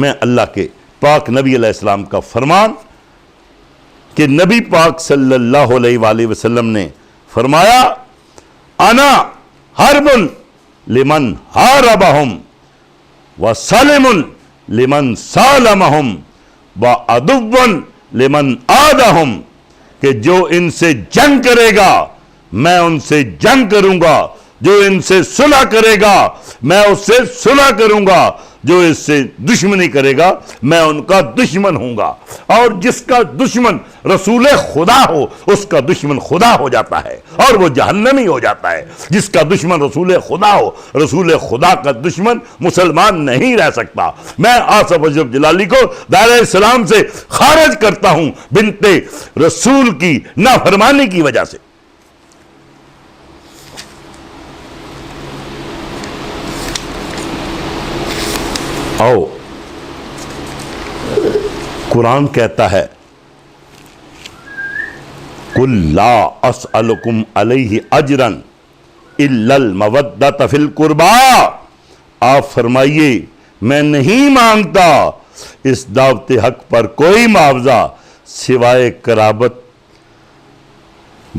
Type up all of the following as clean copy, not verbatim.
میں اللہ کے پاک نبی علیہ السلام کا فرمان کہ نبی پاک صلی اللہ علیہ وآلہ وسلم نے فرمایا انا حرب لمن حاربہم وسلم لمن سالمہم وعدو لمن آدہم، کہ جو ان سے جنگ کرے گا میں ان سے جنگ کروں گا، جو ان سے صلح کرے گا میں اس سے صلح کروں گا، جو اس سے دشمنی کرے گا میں ان کا دشمن ہوں گا۔ اور جس کا دشمن رسول خدا ہو اس کا دشمن خدا ہو جاتا ہے اور وہ جہنمی ہو جاتا ہے۔ جس کا دشمن رسول خدا ہو، رسول خدا کا دشمن مسلمان نہیں رہ سکتا۔ میں آصف اشرف جلالی کو دائرہ اسلام سے خارج کرتا ہوں بنت رسول کی نافرمانی کی وجہ سے۔ آؤ، قرآن کہتا ہے قُلْ لَا أَسْأَلُكُمْ عَلَيْهِ أَجْرًا إِلَّا الْمَوَدَّةَ فِي الْقُرْبَى، آپ فرمائیے میں نہیں مانگتا اس دعوت حق پر کوئی معاوضہ سوائے قرابت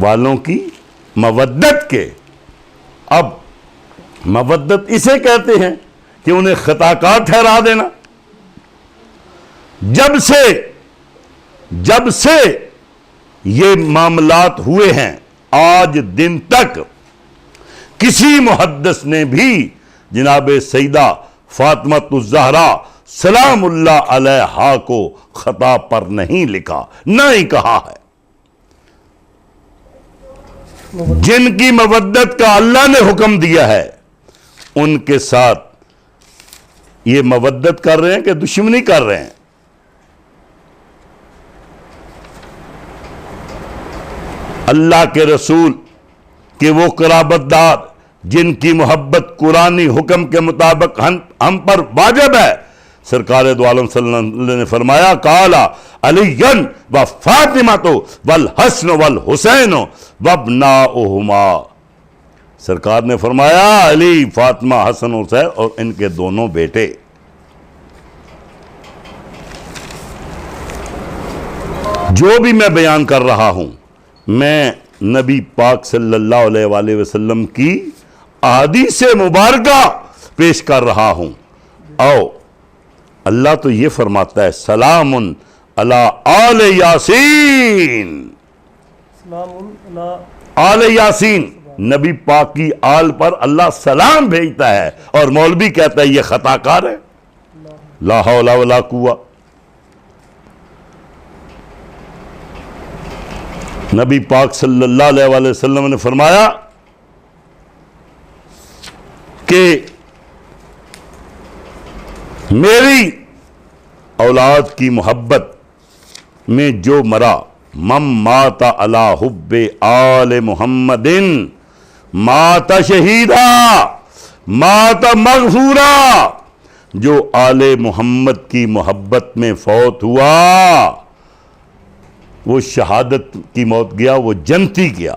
والوں کی مودت کے۔ اب مودت اسے کہتے ہیں کہ انہیں خطا کار ٹھہرا دینا۔ جب سے یہ معاملات ہوئے ہیں آج دن تک کسی محدث نے بھی جناب سیدہ فاطمہ الزہرا سلام اللہ علیہا کو خطا پر نہیں لکھا، نہ ہی کہا ہے۔ جن کی مودت کا اللہ نے حکم دیا ہے ان کے ساتھ یہ مودت کر رہے ہیں کہ دشمنی کر رہے ہیں؟ اللہ کے رسول کہ وہ قرابت دار جن کی محبت قرآنی حکم کے مطابق ہم پر واجب ہے، سرکار دو عالم صلی اللہ علیہ وسلم نے فرمایا قالا علی و فاطمہ والحسن والحسین وابناؤہما، سرکار نے فرمایا علی، فاطمہ، حسن حسین اور ان کے دونوں بیٹے۔ جو بھی میں بیان کر رہا ہوں میں نبی پاک صلی اللہ علیہ وآلہ وسلم کی احادیث مبارکہ پیش کر رہا ہوں۔ اللہ تو یہ فرماتا ہے سلام علی آل یاسین، آل یاسین، نبی پاک کی آل پر اللہ سلام بھیجتا ہے، اور مولوی کہتا ہے یہ خطا کار ہے۔ لا حول ولا قوہ۔ نبی پاک صلی اللہ علیہ وآلہ وسلم نے فرمایا کہ میری اولاد کی محبت میں جو مرا من مات علی حب آل محمد مات شہیدا مات مغفورا، جو آل محمد کی محبت میں فوت ہوا وہ شہادت کی موت گیا، وہ جنتی گیا۔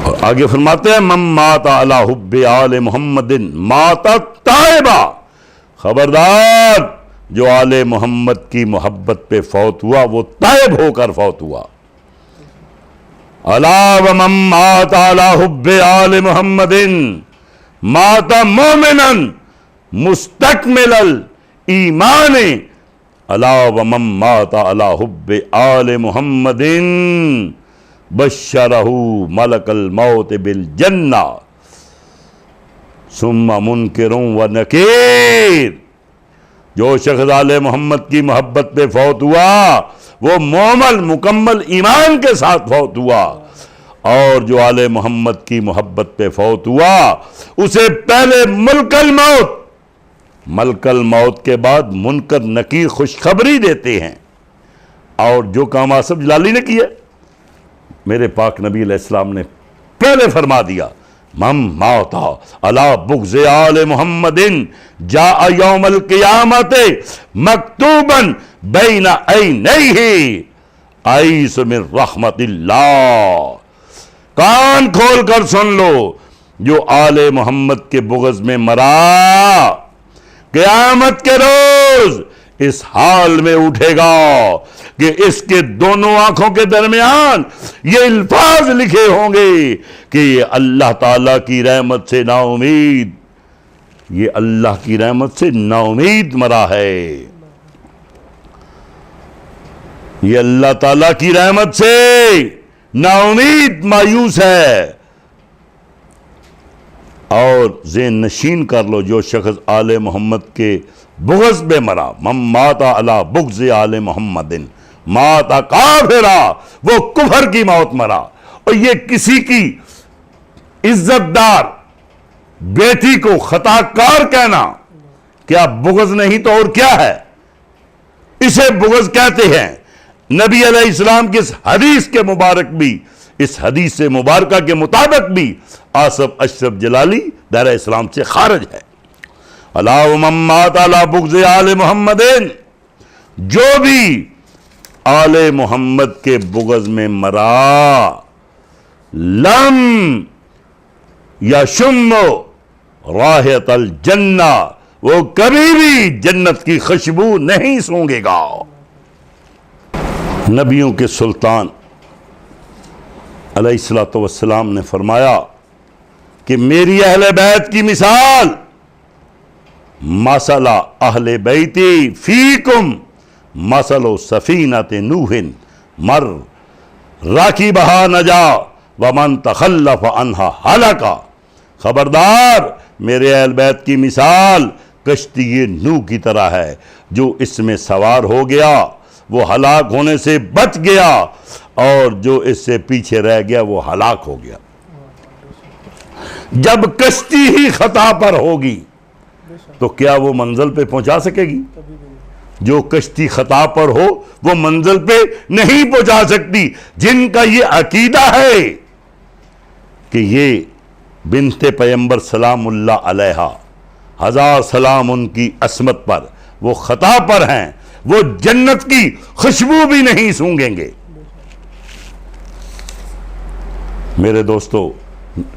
اور آگے فرماتے ہیں من مات علی حب آل محمد مات تائبا، خبردار جو آل محمد کی محبت پہ فوت ہوا وہ تائب ہو کر فوت ہوا۔ الا ومن مات علی حب آل محمد مات مومنا مستکمل الایمان، الا ومن مات علی حب آل محمد بشرہ ملک الموت بالجنہ ثم منکر و نکیر، جو شخص آل محمد کی محبت پہ فوت ہوا وہ مومن مکمل ایمان کے ساتھ فوت ہوا، اور جو آل محمد کی محبت پہ فوت ہوا اسے پہلے ملک الموت کے بعد منکر نکیر خوشخبری دیتے ہیں۔ اور جو کام آصف جلالی نے کیا میرے پاک نبی علیہ السلام نے پہلے فرما دیا من مات علی بغض آل محمد جاء یوم القیامت مکتوبا بین عینیہ ایس من رحمت اللہ، کان کھول کر سن لو، جو آل محمد کے بغض میں مرا قیامت کے روز اس حال میں اٹھے گا کہ اس کے دونوں آنکھوں کے درمیان یہ الفاظ لکھے ہوں گے کہ یہ اللہ تعالیٰ کی رحمت سے نا امید، یہ اللہ کی رحمت سے نا امید مرا ہے، یہ اللہ تعالیٰ کی رحمت سے نا امید مایوس ہے۔ اور ذہن نشین کر لو، جو شخص آل محمد کے بغض میں مرا، من مات علی بغض آل محمد مات کافرا، وہ کفر کی موت مرا۔ اور یہ کسی کی عزت دار بیٹی کو خطا کار کہنا کیا بغض نہیں تو اور کیا ہے؟ اسے بغض کہتے ہیں۔ نبی علیہ السلام کی اس حدیث کے مبارک بھی، اس حدیث سے مبارکہ کے مطابق بھی آصف اشرف جلالی دائرہ اسلام سے خارج ہے۔ اللہ من مات علی بغض آل محمد، جو بھی آل محمد کے بغض میں مرا، لم یشم رائحۃ الجنہ، وہ کبھی بھی جنت کی خوشبو نہیں سونگے گا۔ نبیوں کے سلطان علیہ الصلوۃ والسلام نے فرمایا کہ میری اہل بیت کی مثال مثل اہل بیتی فیکم مثل سفینۃ نوح مر راکبہا نجا ومن تخلف عنہا ہلکا۔ خبردار، میرے اہل بیت کی مثال کشتی نوح کی طرح ہے، جو اس میں سوار ہو گیا وہ ہلاک ہونے سے بچ گیا، اور جو اس سے پیچھے رہ گیا وہ ہلاک ہو گیا۔ جب کشتی ہی خطا پر ہوگی تو کیا وہ منزل پہ پہنچا سکے گی؟ جو کشتی خطا پر ہو وہ منزل پہ نہیں پہنچا سکتی۔ جن کا یہ عقیدہ ہے کہ یہ بنت پیغمبر سلام اللہ علیہا، ہزار سلام ان کی عصمت پر، وہ خطا پر ہیں، وہ جنت کی خوشبو بھی نہیں سونگیں گے۔ میرے دوستو،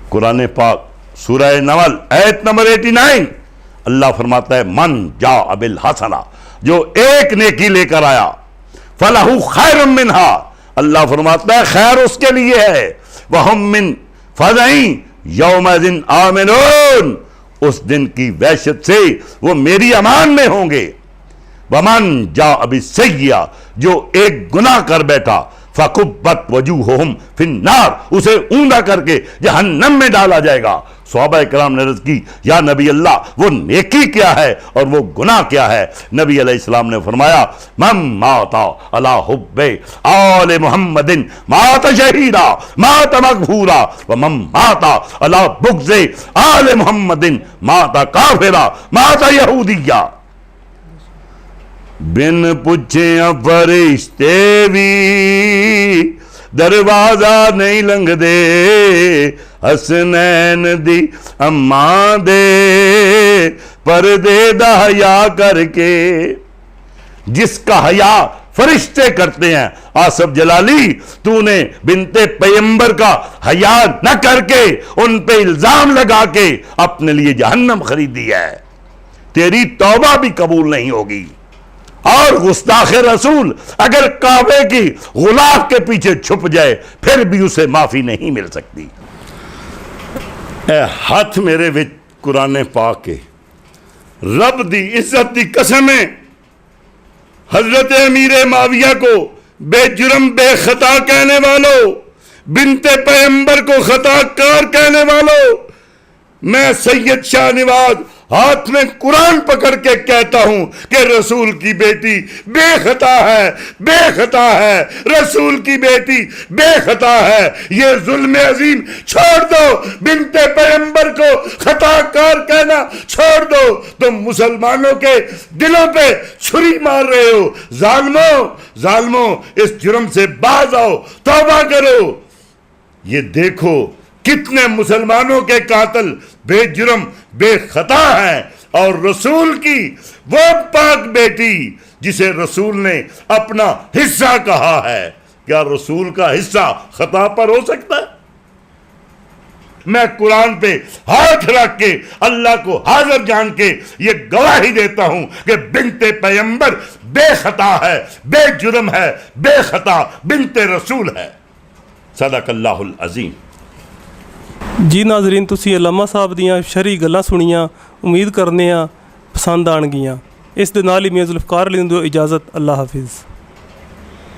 قرآن پاک سورہ نمل آیت نمبر 89 اللہ فرماتا ہے من جاء بالحسنہ، جو ایک نیکی لے کر آیا، فلہ خیر منہا، اللہ فرماتا ہے خیر اس کے لیے ہے، وہم من فزع یومئذ آمنون، اس دن کی وحشت سے وہ میری امان میں ہوں گے۔ ومن جاء بالسیئہ، جو ایک گناہ کر بیٹھا، فکبت وجوہہم فی النار، اسے اوندا کر کے جہنم میں ڈالا جائے گا۔ صحابہ کرام نے عرض کی یا نبی اللہ، وہ نیکی کیا ہے اور وہ گناہ کیا ہے؟ نبی علیہ السلام نے فرمایا من مات علی حب آل محمد مات شہیدا مات مغفورا، ومن مات علی بغض آل محمد مات کافرا مات یہودیا۔ بن پوچھے فرشتے بھی دروازہ نہیں لنگ دے، حسنین دی اماں دے پردے دا حیا کر کے۔ جس کا حیا فرشتے کرتے ہیں، آصف جلالی تو نے بنت پیغمبر کا حیا نہ کر کے ان پہ الزام لگا کے اپنے لیے جہنم خریدی ہے، تیری توبہ بھی قبول نہیں ہوگی۔ اور گستاخ رسول اگر کعبے کی غلاف کے پیچھے چھپ جائے پھر بھی اسے معافی نہیں مل سکتی۔ اے ہاتھ میرے وچ قرآن پاک کے، رب دی عزت دی قسمیں، حضرت امیر معاویہ کو بے جرم بے خطا کہنے والوں، بنت پیغمبر کو خطا کار کہنے والوں، میں سید شاہ نواز ہاتھ میں قرآن پکڑ کے کہتا ہوں کہ رسول کی بیٹی بے خطا ہے، بے خطا ہے، رسول کی بیٹی بے خطا ہے۔ یہ ظلم عظیم چھوڑ دو، بنت پیغمبر کو خطا کار کہنا چھوڑ دو، تم مسلمانوں کے دلوں پہ چھری مار رہے ہو۔ ظالموں اس جرم سے باز آؤ، توبہ کرو۔ یہ دیکھو کتنے مسلمانوں کے قاتل بے جرم بے خطا ہیں، اور رسول کی وہ پاک بیٹی جسے رسول نے اپنا حصہ کہا ہے، کیا رسول کا حصہ خطا پر ہو سکتا ہے؟ میں قرآن پہ ہاتھ رکھ کے اللہ کو حاضر جان کے یہ گواہی دیتا ہوں کہ بنت پیغمبر بے خطا ہے، بے جرم ہے، بے خطا بنت رسول ہے۔ صدق اللہ العظیم۔ ਜੀ ਨਾਜ਼ਰੀਨ, ਤੁਸੀਂ ਅਲਾਮਾ ਸਾਹਿਬ ਦੀਆਂ ਸ਼ਰعੀ ਗੱਲਾਂ ਸੁਣੀਆਂ। ਉਮੀਦ ਕਰਨੇ ਆ ਪਸੰਦ ਆਣਗੀਆਂ। ਇਸ ਦੇ ਨਾਲ ਹੀ ਮੀਆਂ ਜ਼ੁਲਫਕਾਰ ਅਲੀ ਨੂੰ ਦਿਓ ਇਜਾਜ਼ਤ। ਅੱਲਾ ਹਾਫਿਜ਼।